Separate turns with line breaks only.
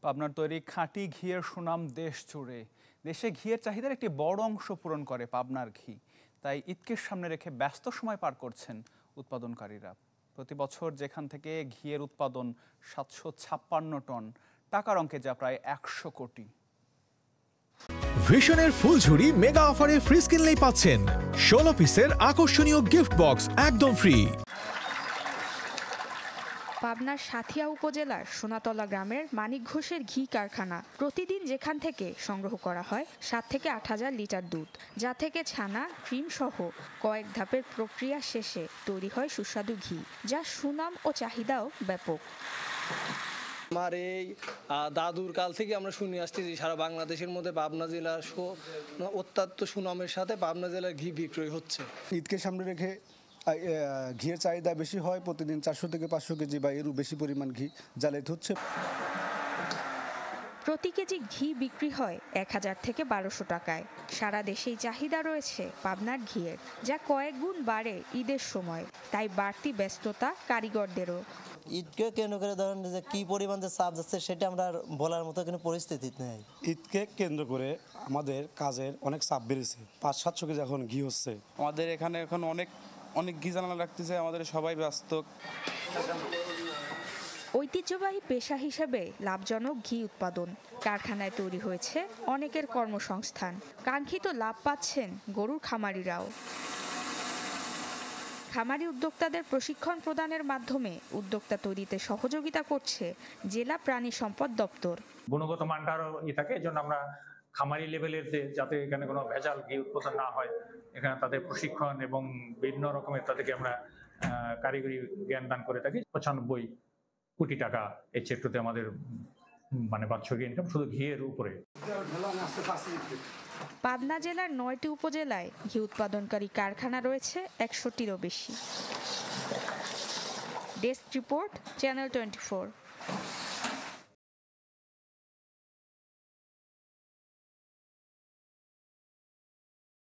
পাবনার তৈরি খাঁটি ঘিয়ের সুনাম দেশ জুড়ে। দেশে ঘিয়ের চাহিদার একটি বড় অংশ পূরণ করে পাবনার ঘি। তাই ঈদকে সামনে রেখে ব্যস্ত সময় পার করছেন উৎপাদনকারীরা। প্রতি বছর যেখান থেকে ঘিয়ের উৎপাদন ৭৫৬ টন, টাকার অঙ্কে যা প্রায় ১০০ কোটি।
ভিশনের ফুলঝুরি মেগা অফারে ফ্রিজ কিনলেই পাচ্ছেন ১৬ পিসের আকর্ষণীয় গিফট বক্স একদম ফ্রি।
পাবনার সাথিয়া উপজেলার সোনাতলা গ্রামের মানিক ঘোষের ঘি কারখানা প্রতিদিন যেখান থেকে সংগ্রহ করা হয় ৭ থেকে ৮ হাজার লিটার দুধ, যা থেকে ছানা, ক্রিম সহ কয়েক ধাপের প্রক্রিয়া শেষে তৈরি হয় সুস্বাদু ঘি, যার সুনাম ও চাহিদাও ব্যাপক।
আমার এই দাদুর কাল থেকে আমরা শুনে আসতেছি সারা বাংলাদেশের মধ্যে পাবনা জেলার অত্যন্ত সুনামের সাথে পাবনা জেলার ঘি বিক্রয় হচ্ছে।
ঈদকে সামনে রেখে ঘিয়ের চাহিদা বেশি হয়, প্রতিদিন ৪০০ থেকে ৫০০ কেজি বা এরও বেশি পরিমাণ ঘি জ্বালাইতে হচ্ছে।
প্রতি কেজি ঘি বিক্রি হয় ১,০০০ থেকে ১,২০০ টাকায়। সারা দেশেই চাহিদা রয়েছে পাবনার ঘিয়ের, যা কয়েক গুণ বাড়ে ঈদের সময়। তাই বাড়তি ব্যস্ততা কারিগরদেরও।
ঈদকে কেন্দ্র করে ধরেন যে কি পরিমাণ যে চাপ যাচ্ছে সেটা আমরা বলার মতো কোনো পরিস্থিতি নেই।
ঈদকে কেন্দ্র করে আমাদের কাজের অনেক চাপ বেড়েছে। ৫০০-৭০০ কেজি এখন ঘি হচ্ছে।
আমাদের এখানে এখন অনেক ঘি জানালা লাগতেছে, আমাদের সবাই ব্যস্ত।
ঐতিহ্যবাহী পেশা হিসেবে লাভজনক ঘি উৎপাদন। কারখানায় তৈরি হয়েছে অনেকের কর্মসংস্থান। কাঙ্ক্ষিত লাভ পাচ্ছেন গরুর খামারিরাও। খামারি উদ্যোক্তাদের প্রশিক্ষণ প্রদানের মাধ্যমে উদ্যোক্তা তৈরিতে সহযোগিতা করছে জেলা প্রাণী সম্পদ দপ্তর।
গুণগত মানটা আরো থাকে, এই জন্য আমরা খামারি লেভেলের যাতে এখানে কোনো ভেজাল ঘি উৎপাদন না হয়, এখানে তাদের প্রশিক্ষণ এবং বিভিন্ন রকমের তাদেরকে আমরা কারিগরি জ্ঞান দান করে থাকি। ৯৫ কোটি টাকা এই সেক্টরতে আমাদের বাৎসরিক ইনকাম শুধু ঘিয়ের উপরে।
পাবনা জেলার ৯টি উপজেলায় ঘি উৎপাদনকারী কারখানা রয়েছে ১০০টিরও বেশি। Desk report, channel 24।